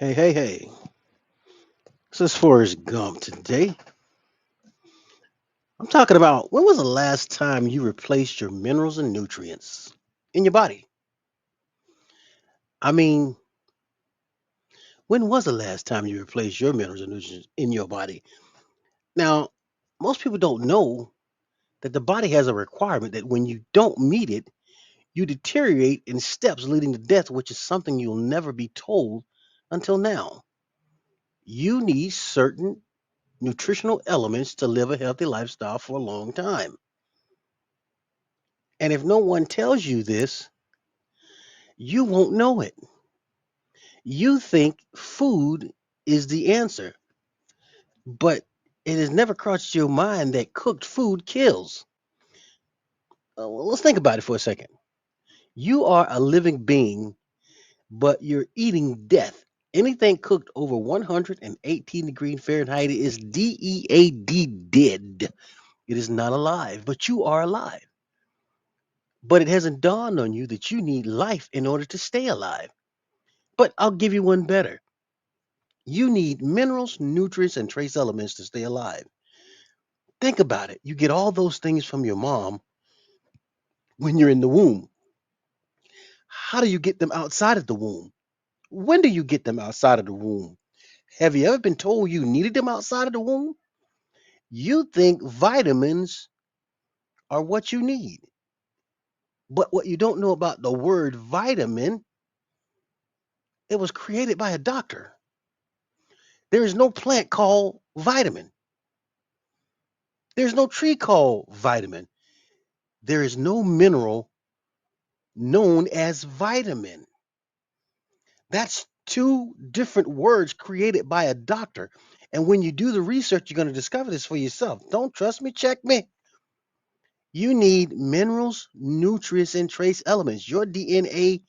Hey, hey, hey. This is Forrest Gump today. I'm talking about when was the last time you replaced your minerals and nutrients in your body? I mean, when was the last time you replaced your minerals and nutrients in your body? Now, most people don't know that the body has a requirement that when you don't meet it, you deteriorate in steps leading to death, which is something you'll never be told until now. You need certain nutritional elements to live a healthy lifestyle for a long time. And if no one tells you this, you won't know it. You think food is the answer, but it has never crossed your mind that cooked food kills. Well, let's think about it for a second. You are a living being, but you're eating death. Anything cooked over 118 degrees Fahrenheit is DEAD, dead. It is not alive, but you are alive. But it hasn't dawned on you that you need life in order to stay alive. But I'll give you one better. You need minerals, nutrients, and trace elements to stay alive. Think about it. You get all those things from your mom when you're in the womb. How do you get them outside of the womb? When do you get them outside of the womb? Have you ever been told you needed them outside of the womb? You think vitamins are what you need. But what you don't know about the word vitamin, it was created by a doctor. There is no plant called vitamin. There's no tree called vitamin. There is no mineral known as vitamin. That's two different words created by a doctor. And when you do the research, you're going to discover this for yourself. Don't trust me? Check me. You need minerals, nutrients, and trace elements. Your DNA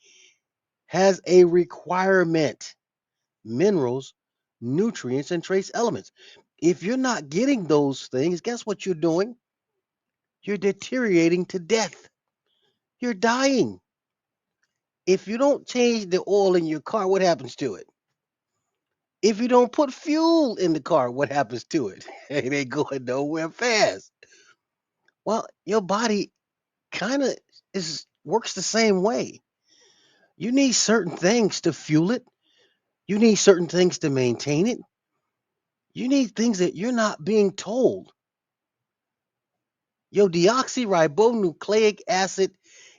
has a requirement: minerals, nutrients, and trace elements. If you're not getting those things, guess what you're doing? You're deteriorating to death. You're dying. If you don't change the oil in your car, what happens to it? If you don't put fuel in the car, what happens to it? It ain't going nowhere fast. Well, your body kind of is works the same way. You need certain things to fuel it. You need certain things to maintain it. You need things that you're not being told. Your deoxyribonucleic acid,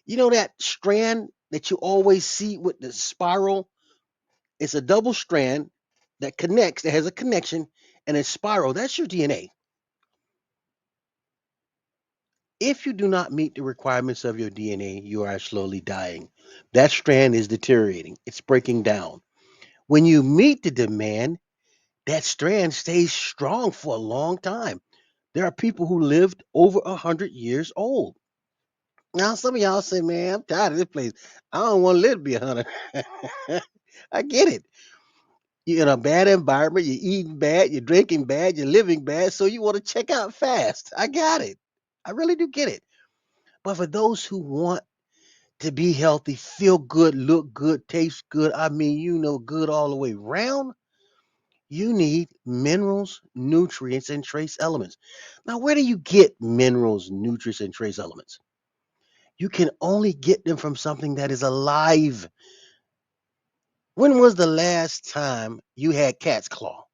you know that strand that you always see with the spiral? It's a double strand that connects, that has a connection and a spiral. That's your DNA. If you do not meet the requirements of your DNA, you are slowly dying. That strand is deteriorating, it's breaking down. When you meet the demand, that strand stays strong for a long time. There are people who lived over 100 years old. Now, some of y'all say, man, I'm tired of this place. I don't want to live to be 100. I get it. You're in a bad environment, you're eating bad, you're drinking bad, you're living bad, so you want to check out fast. I got it. I really do get it. But for those who want to be healthy, feel good, look good, taste good, I mean, good all the way round, you need minerals, nutrients, and trace elements. Now, where do you get minerals, nutrients, and trace elements? You can only get them from something that is alive. When was the last time you had cat's claw?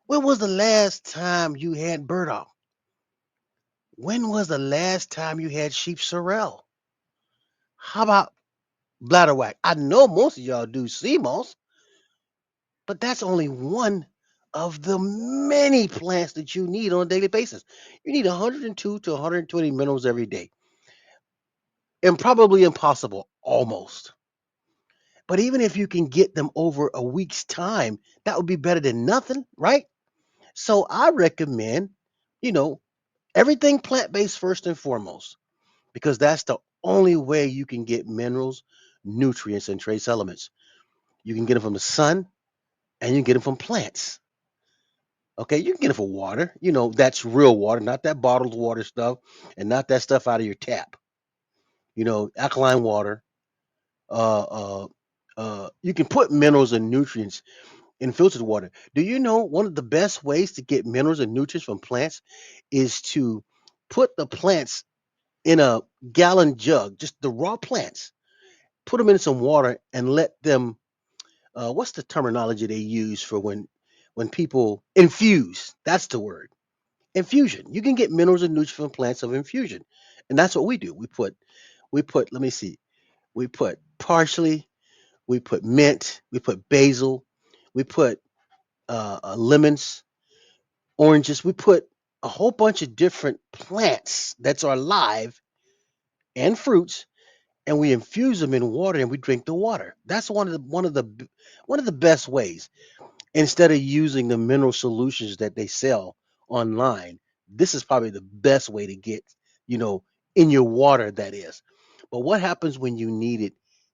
When was the last time you had burdock? When was the last time you had sheep sorrel? How about bladderwhack? I know most of y'all do sea moss, but that's only one of the many plants that you need on a daily basis. You need 102 to 120 minerals every day. And probably impossible, almost. But even if you can get them over a week's time, that would be better than nothing, right? So I recommend, you know, everything plant based first and foremost, because that's the only way you can get minerals, nutrients, and trace elements. You can get them from the sun and you can get them from plants. Okay, you can get it for water. That's real water, not that bottled water stuff, and not that stuff out of your tap. Alkaline water, uh, uh, you can put minerals and nutrients in filtered water. Do you know one of the best ways to get minerals and nutrients from plants is to put the plants in a gallon jug, just the raw plants, put them in some water and let them, what's the terminology they use for when people infuse? That's the word. Infusion. You can get minerals and nutrients from plants of infusion. And that's what we do. We put, let me see, we put parsley, we put mint, we put basil, we put lemons, oranges. We put a whole bunch of different plants that are live and fruits, and we infuse them in water and we drink the water. That's one of the best ways. Instead of using the mineral solutions that they sell online, this is probably the best way to get, you know, in your water, that is. But what happens when you need it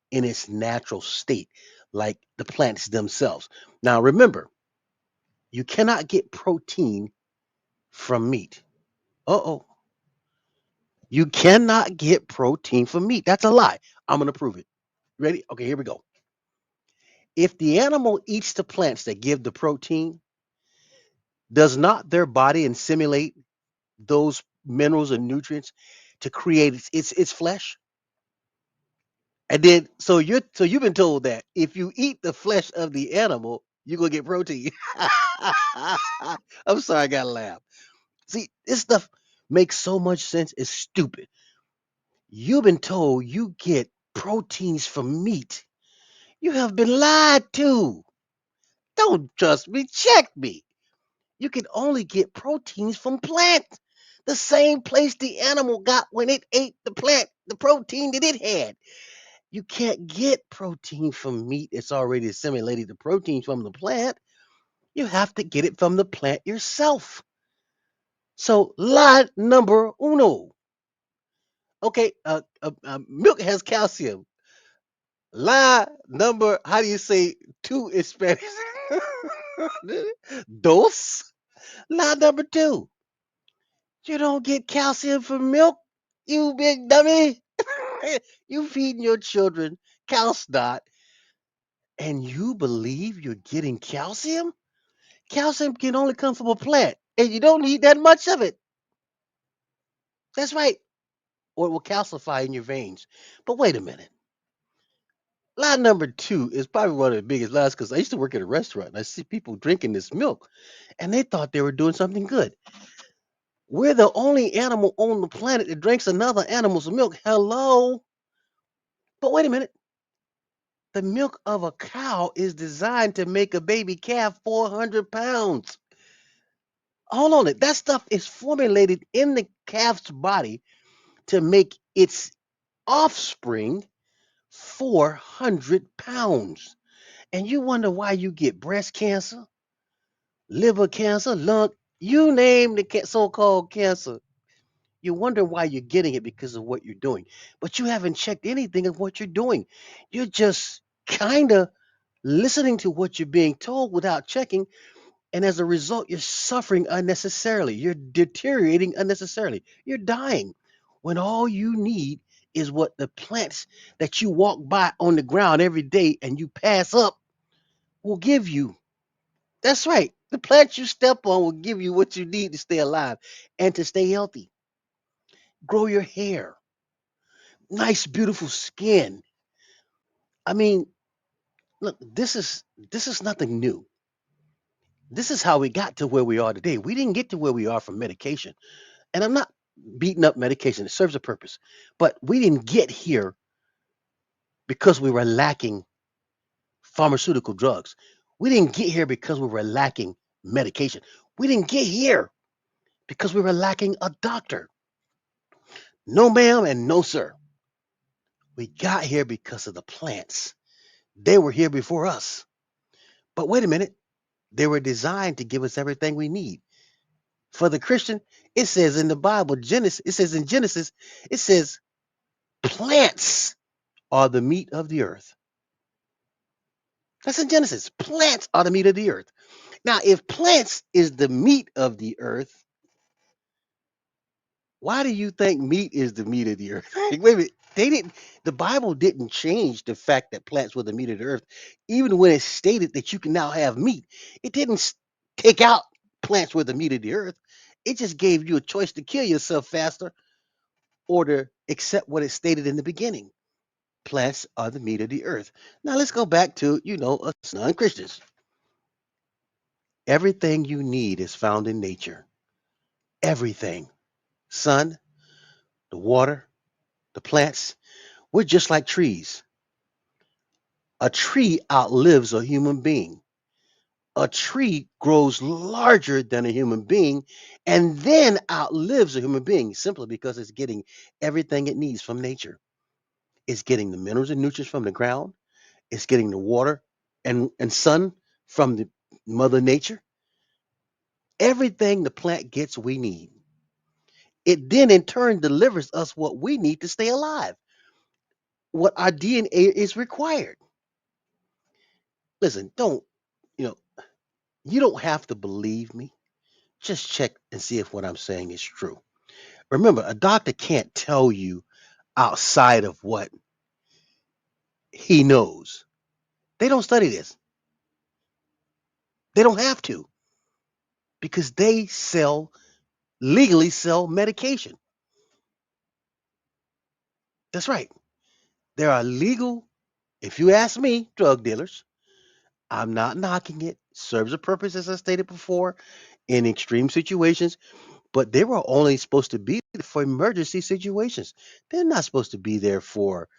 in its natural state, like the plants themselves? Now, remember, you cannot get protein from meat. Uh oh. You cannot get protein from meat. That's a lie. I'm going to prove it. Ready? Okay, here we go. If the animal eats the plants that give the protein, does not their body assimilate those minerals and nutrients to create its flesh? And then so you've been told that if you eat the flesh of the animal, you're gonna get protein. I'm sorry, I gotta laugh. See, this stuff makes so much sense. It's stupid. You've been told you get proteins from meat. You have been lied to. Don't trust me. Check me. You can only get proteins from plants. The same place the animal got when it ate the plant, the protein that it had. You can't get protein from meat. It's already assimilated the protein from the plant. You have to get it from the plant yourself. So, lie number uno. Okay, milk has calcium. Lie number, how do you say two in Spanish? Dos. Lie number two. You don't get calcium from milk, you big dummy. You feeding your children CalSTArt, and you believe you're getting calcium? Calcium can only come from a plant, and you don't need that much of it. That's right. Or it will calcify in your veins. But wait a minute. Lie number two is probably one of the biggest lies because I used to work at a restaurant and I see people drinking this milk and they thought they were doing something good. We're the only animal on the planet that drinks another animal's milk. Hello. But wait a minute. The milk of a cow is designed to make a baby calf 400 pounds. Hold on. That stuff is formulated in the calf's body to make its offspring 400 pounds. And you wonder why you get breast cancer, liver cancer, lung, you name the so-called cancer. You wonder why you're getting it because of what you're doing. But you haven't checked anything of what you're doing. You're just kind of listening to what you're being told without checking. And as a result, you're suffering unnecessarily. You're deteriorating unnecessarily. You're dying when all you need is what the plants that you walk by on the ground every day and you pass up will give you. That's right. The plants you step on will give you what you need to stay alive and to stay healthy. Grow your hair, nice, beautiful skin. I mean, look, this is nothing new. This is how we got to where we are today. We didn't get to where we are from medication. And I'm not beating up medication, it serves a purpose. But we didn't get here because we were lacking pharmaceutical drugs. We didn't get here because we were lacking medication. We didn't get here because we were lacking a doctor. No, ma'am, and no, sir. We got here because of the plants. They were here before us. But wait a minute, they were designed to give us everything we need. For the Christian, it says in the Bible, Genesis, it says in Genesis, it says plants are the meat of the earth. That's in Genesis. Plants are the meat of the earth. Now, if plants is the meat of the earth, Why do you think meat is the meat of the earth? Wait a minute. They didn't. The Bible didn't change the fact that plants were the meat of the earth. Even when it stated that you can now have meat, it didn't take out plants were the meat of the earth. It just gave you a choice to kill yourself faster or to accept what it stated in the beginning. Plants are the meat of the earth. Now let's go back to us non-Christians. Everything you need is found in nature. Everything. Sun, the water, the plants. We're just like trees. A tree outlives a human being. A tree grows larger than a human being and then outlives a human being simply because it's getting everything it needs from nature. It's getting the minerals and nutrients from the ground. It's getting the water and sun from the mother nature. Everything the plant gets, we need. It then in turn delivers us what we need to stay alive, what our DNA is required. Listen, you know, you don't have to believe me. Just check and see if what I'm saying is true. Remember, a doctor can't tell you outside of what he knows. They don't study this. They don't have to because they legally sell medication. That's right. There are legal, if you ask me, drug dealers. I'm not knocking it. Serves a purpose, as I stated before, in extreme situations, but they were only supposed to be there for emergency situations. They're not supposed to be there for,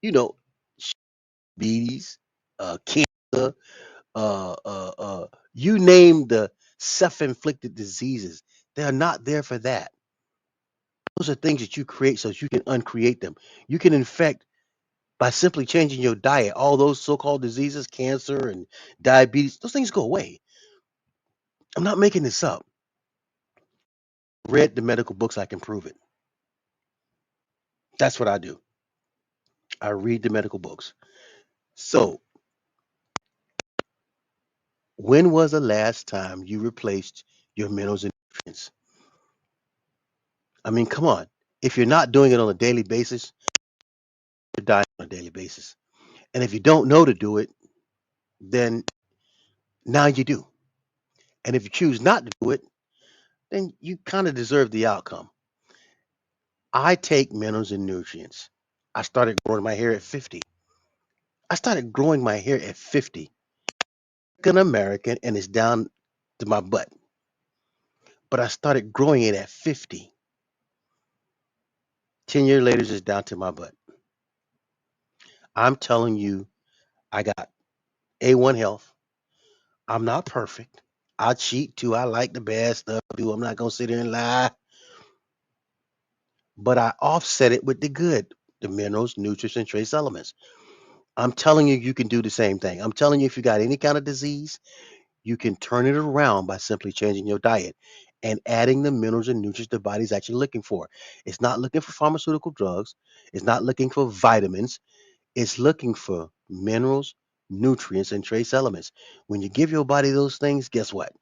you know, diabetes, cancer, you name the self-inflicted diseases. They're not there for that. Those are things that you create so that you can uncreate them. You can infect by simply changing your diet. All those so-called diseases, cancer and diabetes, those things go away. I'm not making this up. Read the medical books, I can prove it. That's what I do. I read the medical books. So, when was the last time you replaced your minerals and nutrients? I mean, come on. If you're not doing it on a daily basis, you're dying on a daily basis. And if you don't know to do it, then now you do. And if you choose not to do it, then you kind of deserve the outcome. I take minerals and nutrients. I started growing my hair at 50. I started growing my hair at 50. An American and it's down to my butt. But I started growing it at 50. 10 years later, it's down to my butt. I'm telling you, I got A1 health. I'm not perfect. I cheat too. I like the bad stuff too. I'm not going to sit there and lie. But I offset it with the good, the minerals, nutrients, and trace elements. I'm telling you, you can do the same thing. I'm telling you, if you got any kind of disease, you can turn it around by simply changing your diet and adding the minerals and nutrients the body's actually looking for. It's not looking for pharmaceutical drugs. It's not looking for vitamins. It's looking for minerals, nutrients, and trace elements. When you give your body those things, guess what?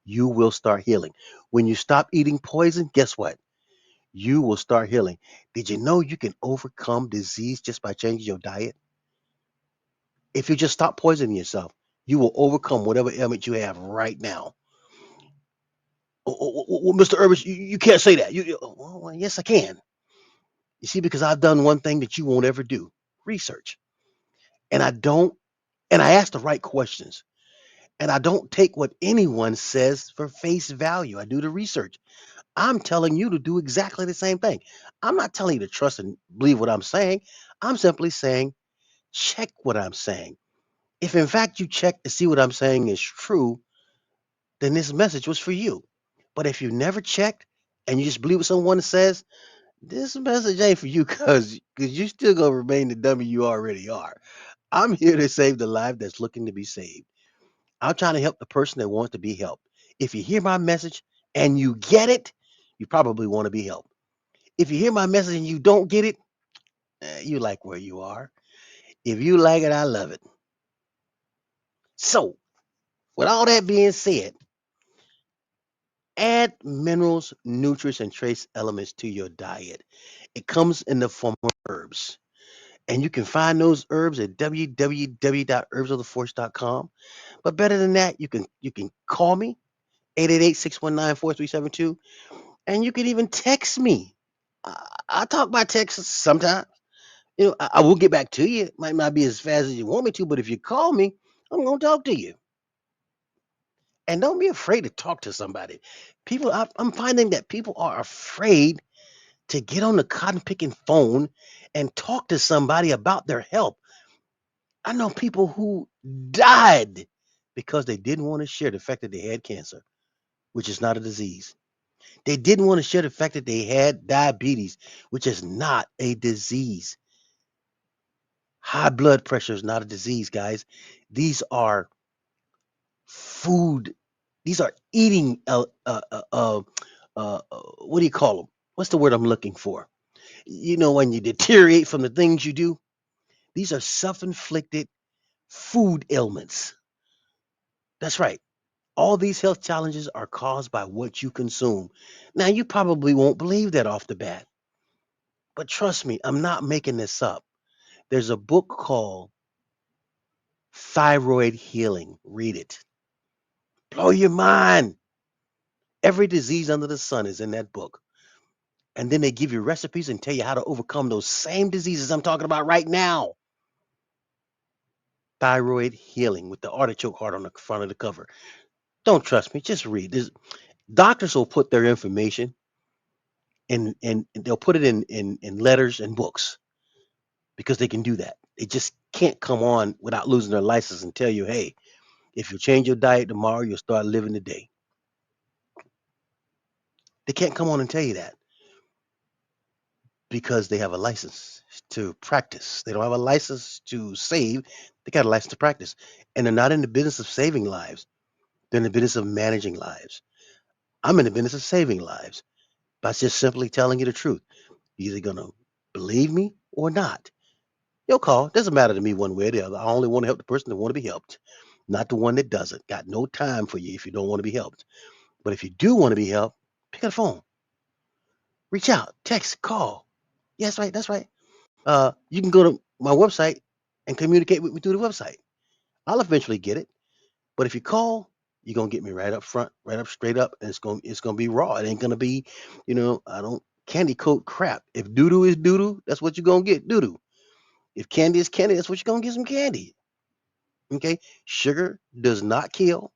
You will start healing. When you stop eating poison, guess what? You will start healing. Did you know you can overcome disease just by changing your diet? If you just stop poisoning yourself, you will overcome whatever ailment you have right now. Oh, Mr. Urbis, you can't say that. Well, yes, I can. You see, because I've done one thing that you won't ever do: research. And I don't, and I ask the right questions. And I don't take what anyone says for face value. I do the research. I'm telling you to do exactly the same thing. I'm not telling you to trust and believe what I'm saying. I'm simply saying, check what I'm saying. If in fact you check to see what I'm saying is true, then this message was for you. But if you never checked and you just believe what someone says, this message ain't for you because you still gonna remain the dummy you already are. I'm here to save the life that's looking to be saved. I'm trying to help the person that wants to be helped. If you hear my message and you get it, you probably want to be helped. If you hear my message and you don't get it, you like where you are. If you like it, I love it. So, with all that being said, Add minerals, nutrients, and trace elements to your diet. It comes in the form of herbs. And you can find those herbs at www.herbsoftheforce.com. But better than that, you can call me 888-619-4372, and you can even text me. I talk by text sometimes. I will get back to you. It might not be as fast as you want me to, but if you call me, I'm going to talk to you. And don't be afraid to talk to somebody. I'm finding that people are afraid to get on the cotton picking phone and talk to somebody about their health. I know people who died because they didn't want to share the fact that they had cancer, which is not a disease. They didn't want to share the fact that they had diabetes, which is not a disease. High blood pressure is not a disease, guys. These are food. These are eating. What do you call them? What's the word I'm looking for? When you deteriorate from the things you do. These are self-inflicted food ailments. That's right. All these health challenges are caused by what you consume. Now, you probably won't believe that off the bat, but trust me, I'm not making this up. There's a book called Thyroid Healing. Read it. Blow your mind. Every disease under the sun is in that book. And then they give you recipes and tell you how to overcome those same diseases I'm talking about right now. Thyroid Healing with the artichoke heart on the front of the cover. Don't trust me, just read. Doctors will put their information and they'll put it in letters and books because they can do that. They just can't come on without losing their license and tell you, hey, if you change your diet tomorrow, you'll start living today. They can't come on and tell you that because they have a license to practice. They don't have a license to save. They got a license to practice. And they're not in the business of saving lives. They're in the business of managing lives. I'm in the business of saving lives by just simply telling you the truth. You're either going to believe me or not. Your call. Doesn't matter to me one way or the other. I only want to help the person that want to be helped, not the one that doesn't. Got no time for you if you don't want to be helped. But if you do want to be helped, pick up the phone. Reach out. Text. Call. Yes, right. That's right. You can go to my website and communicate with me through the website. I'll eventually get it. But if you call, you're gonna get me right up front, right up straight up, and it's gonna be raw. It ain't gonna be, I don't candy coat crap. If doo doo is doo doo, that's what you're gonna get, doo doo. If candy is candy, that's what you're gonna get, some candy. Okay? Sugar does not kill,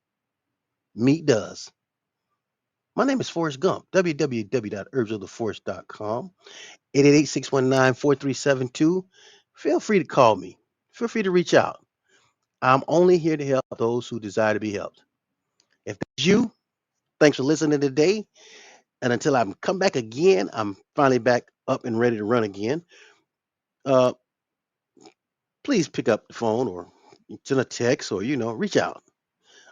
meat does. My name is Forrest Gump, www.herbsoftheforest.com, 888-619-4372. Feel free to call me. Feel free to reach out. I'm only here to help those who desire to be helped. If that's you, thanks for listening today. And until I come back again, I'm finally back up and ready to run again. Uh, please pick up the phone or send a text or, reach out.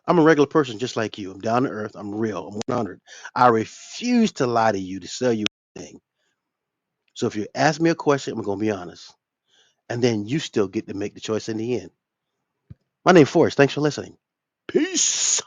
I'm a regular person just like you. I'm down to earth. I'm real. I'm 100. I refuse to lie to you to sell you anything. So if you ask me a question, I'm going to be honest. And then you still get to make the choice in the end. My name's Forrest. Thanks for listening. Peace.